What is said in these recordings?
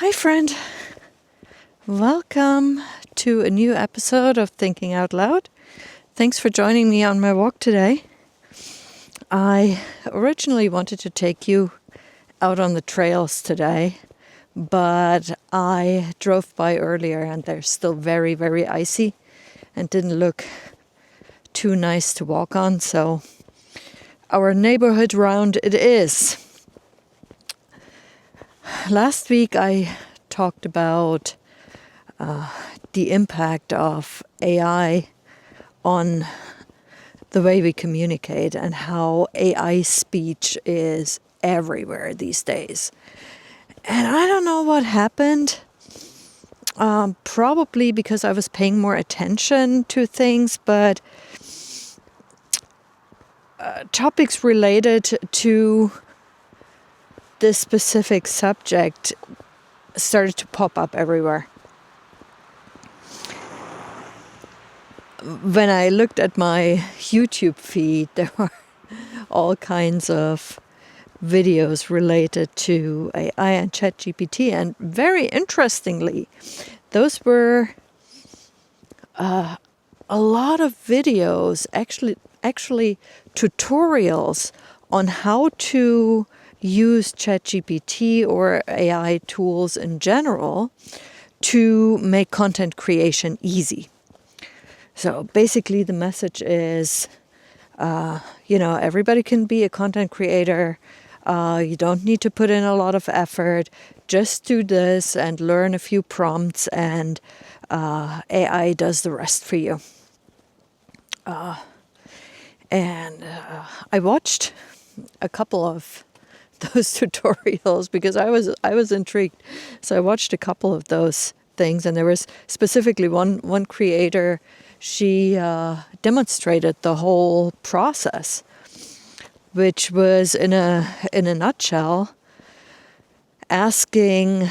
Hi, friend. Welcome to a new episode of Thinking Out Loud. Thanks for joining me on my walk today. I originally wanted to take you out on the trails today, but I drove by earlier and they're still very, very icy and didn't look too nice to walk on. So our neighborhood round it is. Last week I talked about the impact of AI on the way we communicate and how AI speech is everywhere these days. And I don't know what happened. Probably because I was paying more attention to things, but topics related to this specific subject started to pop up everywhere. When I looked at my YouTube feed, there were all kinds of videos related to AI and ChatGPT, and very interestingly, those were a lot of videos, actually tutorials on how to use ChatGPT or AI tools in general to make content creation easy. So basically the message is, everybody can be a content creator. You don't need to put in a lot of effort. Just do this and learn a few prompts and AI does the rest for you. And I watched a couple of those tutorials because I was intrigued. So I watched a couple of those things, and there was specifically one creator. She demonstrated the whole process, which was in a nutshell asking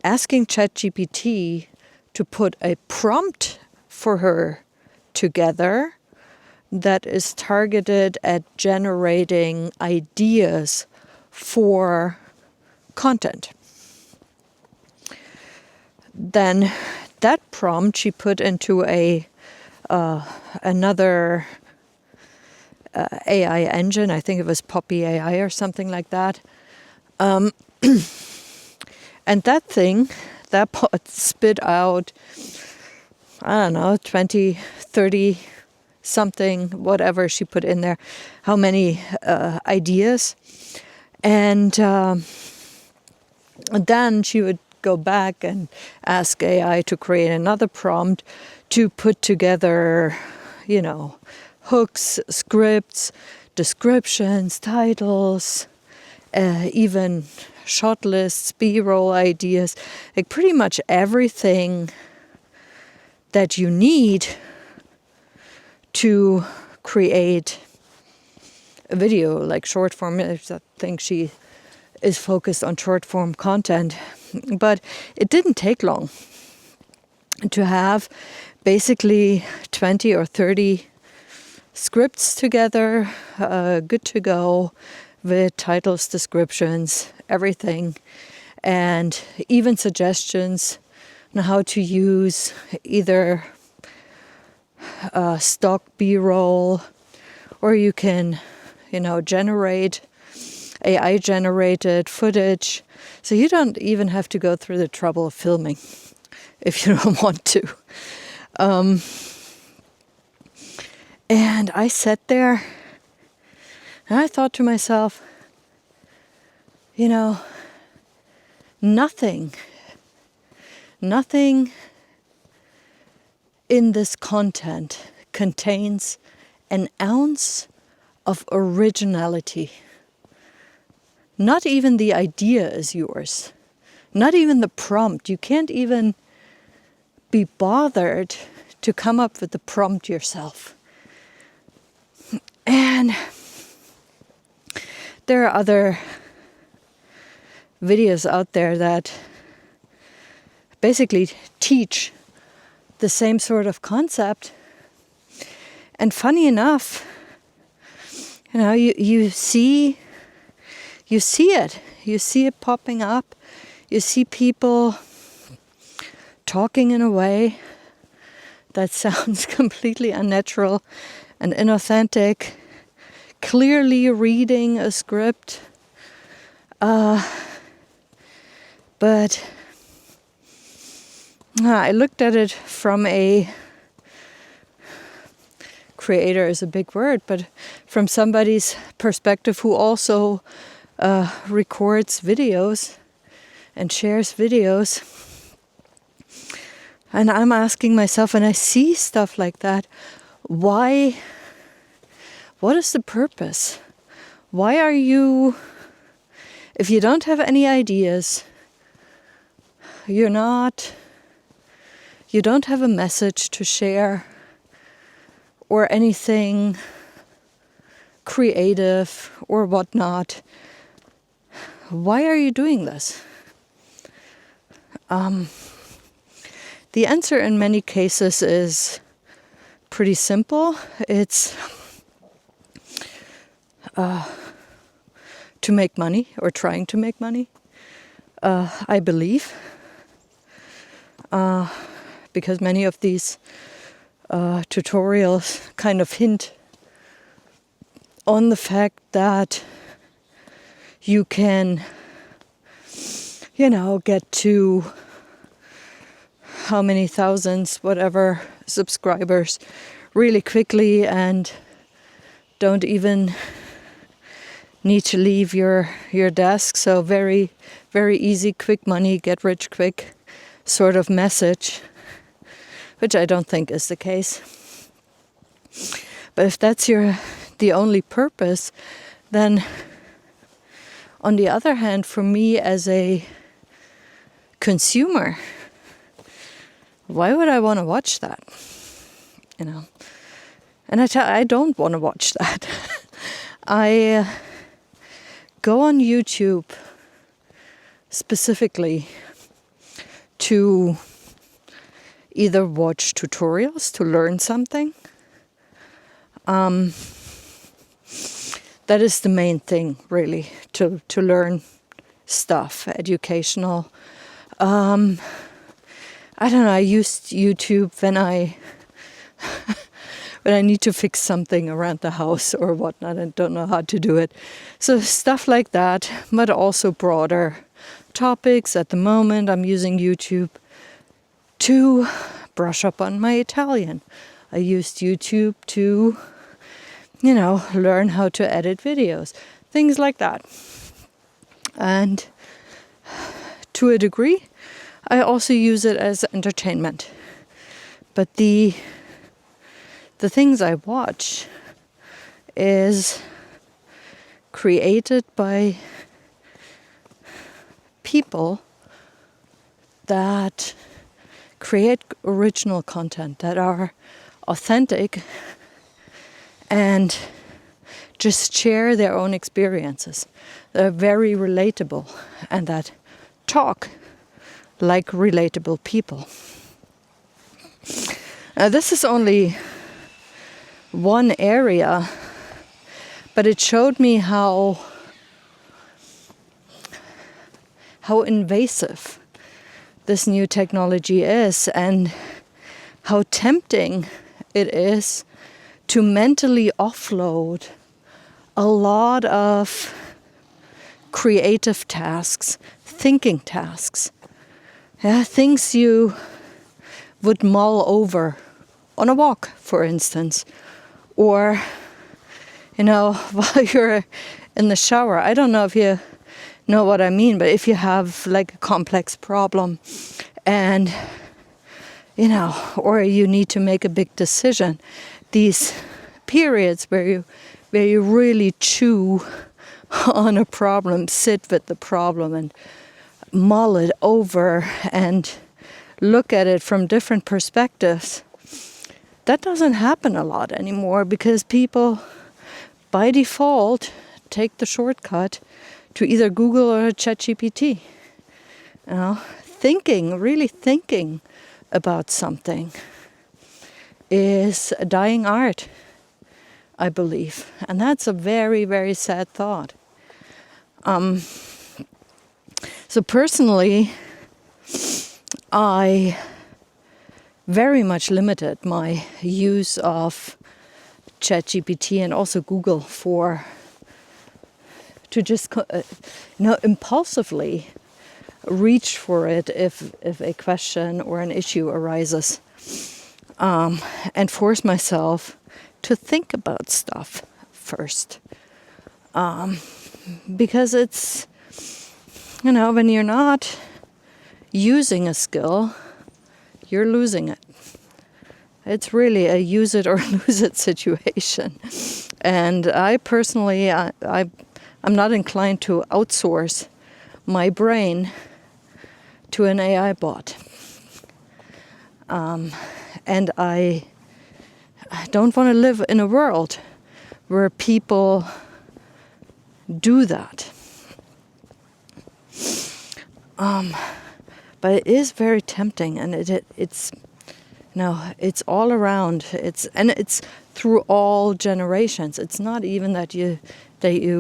ChatGPT to put a prompt for her together that is targeted at generating ideas for content. Then that prompt she put into another AI engine. I think it was Poppy AI or something like that. And that pod spit out, 20, 30 something, whatever she put in there, how many ideas. And then she would go back and ask AI to create another prompt to put together, hooks, scripts, descriptions, titles, even shot lists, B-roll ideas, like pretty much everything that you need to create a video, like short form. I think she is focused on short form content, but it didn't take long to have basically 20 or 30 scripts together, good to go, with titles, descriptions, everything, and even suggestions on how to use either stock B-roll, or you can, generate AI-generated footage. So you don't even have to go through the trouble of filming if you don't want to. And I sat there and I thought to myself, nothing in this content contains an ounce of originality. Not even the idea is yours. Not even the prompt. You can't even be bothered to come up with the prompt yourself. And there are other videos out there that basically teach the same sort of concept. And funny enough, you see you see it. You see it popping up. You see people talking in a way that sounds completely unnatural and inauthentic, clearly reading a script. But I looked at it from a creator is a big word, but from somebody's perspective who also records videos and shares videos. And I'm asking myself, when I see stuff like that, why? What is the purpose? Why are you, if you don't have any ideas, you don't have a message to share or anything creative or whatnot, why are you doing this? The answer in many cases is pretty simple. It's to make money, or trying to make money, I believe. Because many of these tutorials kind of hint on the fact that you can, get to how many thousands, whatever, subscribers really quickly and don't even need to leave your desk. So very, very easy, quick money, get rich quick sort of message, which I don't think is the case. But if that's the only purpose, then on the other hand, for me as a consumer, why would I want to watch that? And I don't want to watch that. I go on YouTube specifically to either watch tutorials to learn something. That is the main thing, really, to learn stuff, educational. I don't know, I used YouTube when I need to fix something around the house or whatnot and don't know how to do it. So stuff like that, but also broader topics. At the moment, I'm using YouTube to brush up on my Italian. I used YouTube to, learn how to edit videos, things like that. And to a degree, I also use it as entertainment. But the things I watch is created by people that create original content, that are authentic and just share their own experiences. They're very relatable and that talk like relatable people. This is only one area, but it showed me how invasive this new technology is and how tempting it is to mentally offload a lot of creative tasks, thinking tasks, things you would mull over on a walk, for instance, or, while you're in the shower. I don't know if you know what I mean, but if you have like a complex problem and, or you need to make a big decision, these periods where you really chew on a problem, sit with the problem and mull it over and look at it from different perspectives, that doesn't happen a lot anymore because people by default take the shortcut to either Google or ChatGPT. Really thinking about something is a dying art, I believe. And that's a very, very sad thought. So personally, I very much limited my use of ChatGPT and also Google to just impulsively reach for it if a question or an issue arises, and force myself to think about stuff first, because it's, when you're not using a skill, you're losing it. It's really a use it or lose it situation. And I personally, I'm not inclined to outsource my brain to an AI bot. And I don't want to live in a world where people do that. But it is very tempting, and it's all around. It's through all generations. It's not even that you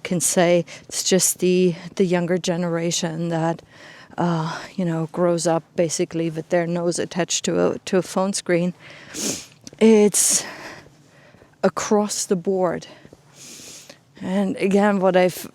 can say it's just the younger generation that grows up basically with their nose attached to a phone screen. It's across the board. And again, what I've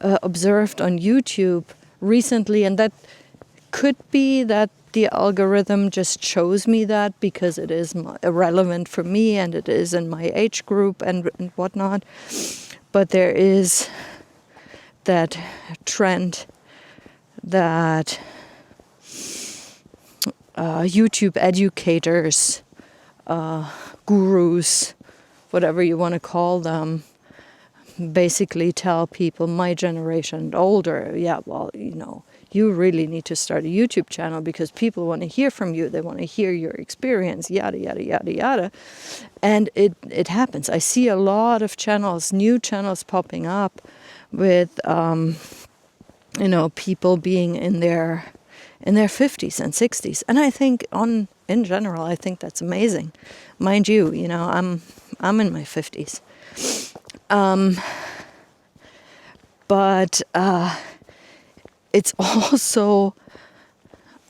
observed on YouTube recently, and that could be that the algorithm just shows me that because it is relevant for me and it is in my age group and whatnot. But there is that trend that YouTube educators, gurus, whatever you want to call them, basically tell people, my generation and older, you really need to start a YouTube channel because people want to hear from you. They want to hear your experience, yada, yada, yada, yada. And it happens. I see a lot of channels, new channels popping up with, people being in their 50s and 60s. And I think in general, I think that's amazing. Mind you, I'm in my 50s. But it's also,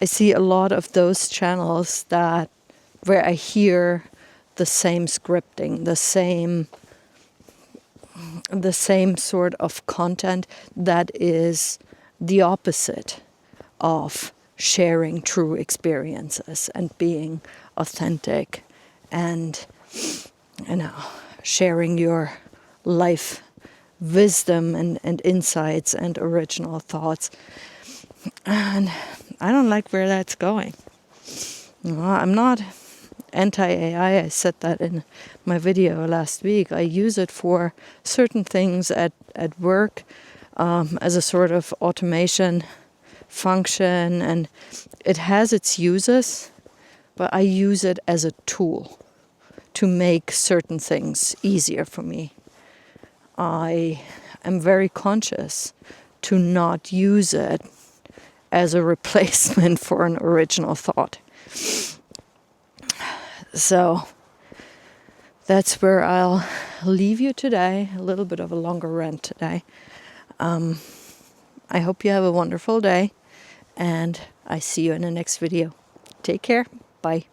I see a lot of those channels where I hear the same scripting, the same sort of content that is the opposite of sharing true experiences and being authentic and, sharing your life wisdom and insights and original thoughts. And I don't like where that's going. I'm not anti-AI. I said that in my video last week. I use it for certain things at work, as a sort of automation function, and it has its uses, but I use it as a tool to make certain things easier for me. I am very conscious to not use it as a replacement for an original thought. So that's where I'll leave you today. A little bit of a longer rant today. I hope you have a wonderful day, and I see you in the next video. Take care. Bye.